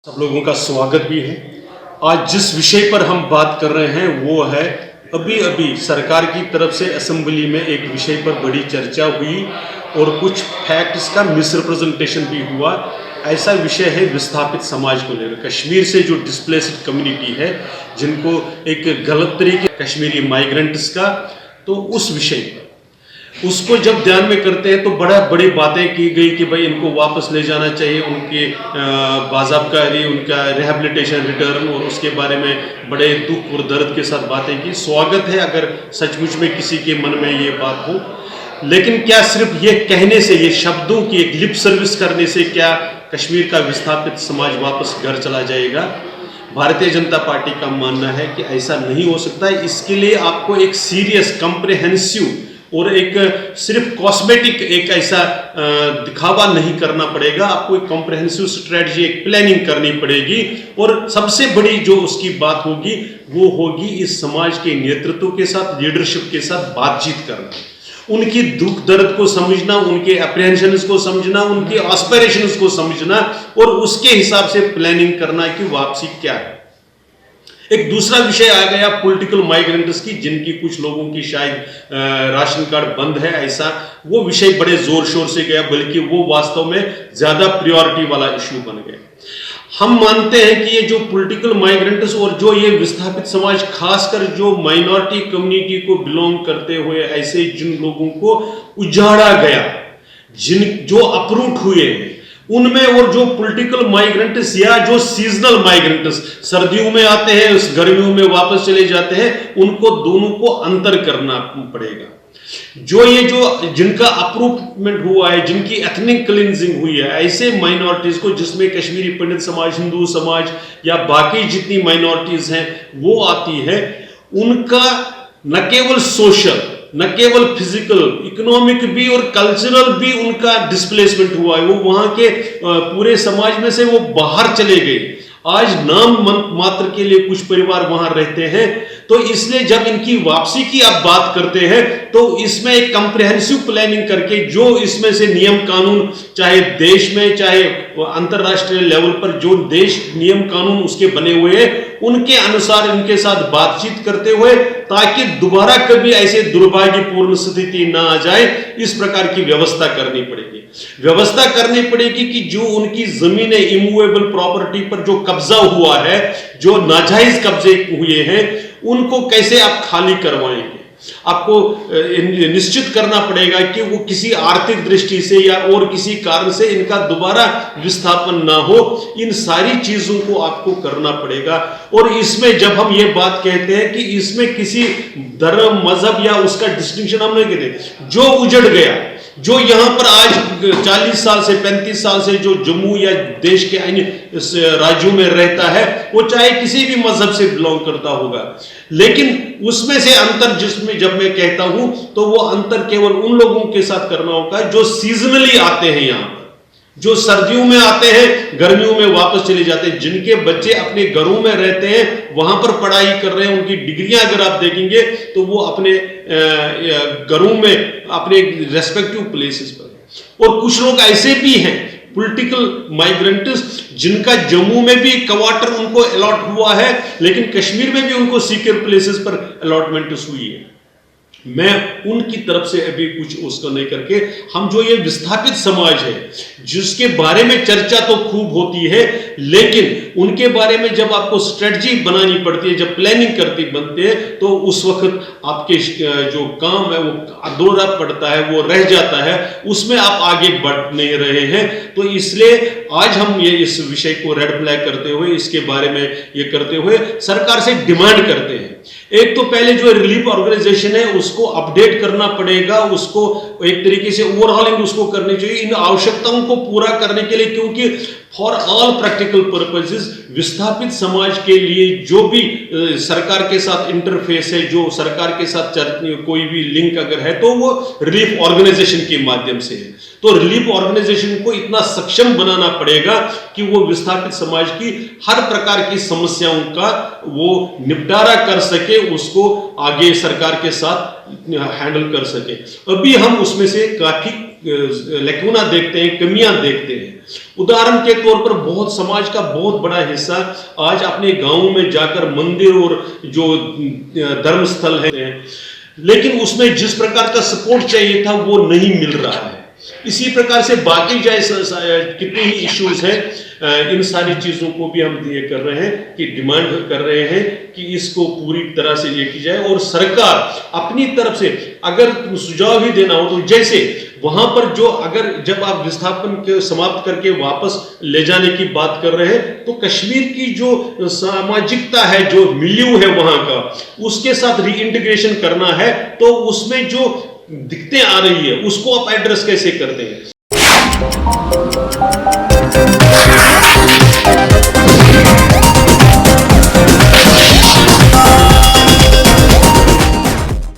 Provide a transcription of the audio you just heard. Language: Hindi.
सब लोगों का स्वागत भी है। आज जिस विषय पर हम बात कर रहे हैं वो है अभी अभी सरकार की तरफ से असेंबली में एक विषय पर बड़ी चर्चा हुई और कुछ फैक्ट्स का मिसरिप्रेजेंटेशन भी हुआ। ऐसा विषय है विस्थापित समाज को लेकर, कश्मीर से जो डिस्प्लेस्ड कम्युनिटी है जिनको एक गलत तरीके कश्मीरी माइग्रेंट्स का, तो उस विषय पर उसको जब ध्यान में करते हैं तो बड़ी बातें की गई कि भाई इनको वापस ले जाना चाहिए, उनके बाज़ाब्ता उनका रिहैबिलिटेशन रिटर्न, और उसके बारे में बड़े दुख और दर्द के साथ बातें की। स्वागत है अगर सचमुच में किसी के मन में ये बात हो, लेकिन क्या सिर्फ ये कहने से, ये शब्दों की एक लिप सर्विस करने से क्या कश्मीर का विस्थापित समाज वापस घर चला जाएगा? भारतीय जनता पार्टी का मानना है कि ऐसा नहीं हो सकता है। इसके लिए आपको एक सीरियस, कॉम्प्रिहेंसिव और एक सिर्फ कॉस्मेटिक एक ऐसा दिखावा नहीं करना पड़ेगा। आपको एक कॉम्प्रिहेंसिव स्ट्रेटजी, एक प्लानिंग करनी पड़ेगी, और सबसे बड़ी जो उसकी बात होगी वो होगी इस समाज के नेतृत्व के साथ, लीडरशिप के साथ बातचीत करना, उनकी दुख दर्द को समझना, उनके अप्रीहेंशंस को समझना, उनके एस्पिरेशंस को समझना, और उसके हिसाब से प्लानिंग करना कि वापसी क्या है। एक दूसरा विषय आ गया पॉलिटिकल माइग्रेंट्स की, जिनकी कुछ लोगों की शायद राशन कार्ड बंद है, ऐसा वो विषय बड़े जोर शोर से गया, बल्कि वो वास्तव में ज्यादा प्रायोरिटी वाला इश्यू बन गया। हम मानते हैं कि ये जो पॉलिटिकल माइग्रेंट्स और जो ये विस्थापित समाज, खासकर जो माइनॉरिटी कम्युनिटी को बिलोंग करते हुए ऐसे जिन लोगों को उजाड़ा गया, जो अपरूट हुए हैं उनमें, और जो पॉलिटिकल माइग्रेंट्स या जो सीजनल माइग्रेंट्स सर्दियों में आते हैं, गर्मियों में वापस चले जाते हैं, उनको दोनों को अंतर करना पड़ेगा। जो जिनका अप्रूवमेंट हुआ है, जिनकी एथनिक क्लींजिंग हुई है, ऐसे माइनॉरिटीज को, जिसमें कश्मीरी पंडित समाज, हिंदू समाज या बाकी जितनी माइनॉरिटीज हैं वो आती है, उनका न केवल सोशल, न केवल फिजिकल, इकोनॉमिक भी और कल्चरल भी उनका डिस्प्लेसमेंट हुआ है। वो वहां के पूरे समाज में से वो बाहर चले गए। आज नाम मात्र के लिए कुछ परिवार वहां रहते हैं। तो इसलिए जब इनकी वापसी की आप बात करते हैं तो इसमें एक कॉम्प्रिहेंसिव प्लानिंग करके, जो इसमें से नियम कानून, चाहे देश में चाहे अंतरराष्ट्रीय लेवल पर जो देश नियम कानून उसके बने हुए हैं, उनके अनुसार इनके साथ बातचीत करते हुए, ताकि दोबारा कभी ऐसे दुर्भाग्यपूर्ण स्थिति ना आ जाए, इस प्रकार की व्यवस्था करनी पड़ेगी कि जो उनकी जमीनें, इमूवेबल प्रॉपर्टी पर जो कब्जा हुआ है, जो नाजायज कब्जे हुए हैं, उनको कैसे आप खाली करवाएंगे। आपको निश्चित करना पड़ेगा कि वो किसी आर्थिक दृष्टि से या और किसी कारण से इनका दोबारा विस्थापन ना हो। इन सारी चीजों को आपको करना पड़ेगा। और इसमें जब हम ये बात कहते हैं कि इसमें किसी धर्म, मजहब या उसका डिस्टिंक्शन हम नहीं कहते। जो उजड़ गया, जो यहां पर आज 40 साल से 35 साल से जो जम्मू या देश के अन्य राज्यों में रहता है, वो चाहे किसी भी मजहब से बिलोंग करता होगा, लेकिन उसमें से अंतर जिसमें जब मैं कहता हूं तो वो अंतर केवल उन लोगों के साथ करना होगा जो सीजनली आते हैं यहां पर, जो सर्दियों में आते हैं, गर्मियों में वापस चले जाते हैं, जिनके बच्चे अपने घरों में रहते हैं, वहां पर पढ़ाई कर रहे हैं, उनकी डिग्रियां अगर आप देखेंगे तो वो अपने घरों में, अपने रेस्पेक्टिव प्लेसेस पर। और कुछ लोग ऐसे भी हैं पॉलिटिकल माइग्रेंट्स, जिनका जम्मू में भी क्वार्टर उनको अलॉट हुआ है, लेकिन कश्मीर में भी उनको सीक्रेट प्लेसेस पर अलॉटमेंट हुई है। मैं उनकी तरफ से अभी कुछ उसको नहीं करके, हम जो ये विस्थापित समाज है जिसके बारे में चर्चा तो खूब होती है, लेकिन उनके बारे में जब आपको स्ट्रेटजी बनानी पड़ती है, जब प्लानिंग बनते हैं, तो उस वक्त आपके जो काम है वो अधूरा पड़ता है, वो रह जाता है, उसमें आप आगे बढ़ नहीं रहे हैं। तो इसलिए आज हम ये इस विषय को रेड फ्लैग करते हुए, इसके बारे में ये करते हुए सरकार से डिमांड करते हैं, एक तो पहले जो रिलीफ ऑर्गेनाइजेशन है उसको अपडेट करना पड़ेगा, उसको एक तरीके से ओवरहॉलिंग उसको करनी चाहिए इन आवश्यकताओं को पूरा करने के लिए, क्योंकि फॉर ऑल प्रैक्टिकल पर्पसेस विस्थापित समाज के लिए जो भी सरकार के साथ इंटरफेस है, जो सरकार के साथ कोई भी लिंक अगर है, तो वो रिलीफ ऑर्गेनाइजेशन के माध्यम से है। तो रिलीफ ऑर्गेनाइजेशन को इतना सक्षम बनाना पड़ेगा कि वो विस्थापित समाज की हर प्रकार की समस्याओं का वो निपटारा कर सके, उसको आगे सरकार के साथ हैंडल कर सके। अभी हम उसमें से काफी लैकुना देखते हैं, कमियां देखते हैं। उदाहरण के तौर पर बहुत समाज का बहुत बड़ा हिस्सा आज अपने गांव में जाकर मंदिर और जो धर्म स्थल है, लेकिन उसमें जिस प्रकार का सपोर्ट चाहिए था वो नहीं मिल रहा है। इसी प्रकार से बाकी कितने ही इश्यूज हैं, इन सारी चीजों को भी हम ये कर रहे हैं कि डिमांड कर रहे हैं कि इसको पूरी तरह से ये की जाए, और सरकार अपनी तरफ से अगर सुझाव ही देना हो तो जैसे वहां पर जो अगर जब आप विस्थापन के समाप्त करके वापस ले जाने की बात कर रहे हैं तो कश्मीर की जो सामाजिकता है, जो मिलियू है वहां का, उसके साथ रीइंटीग्रेशन करना है, तो उसमें जो दिक्कतें आ रही है उसको आप एड्रेस कैसे करते हैं।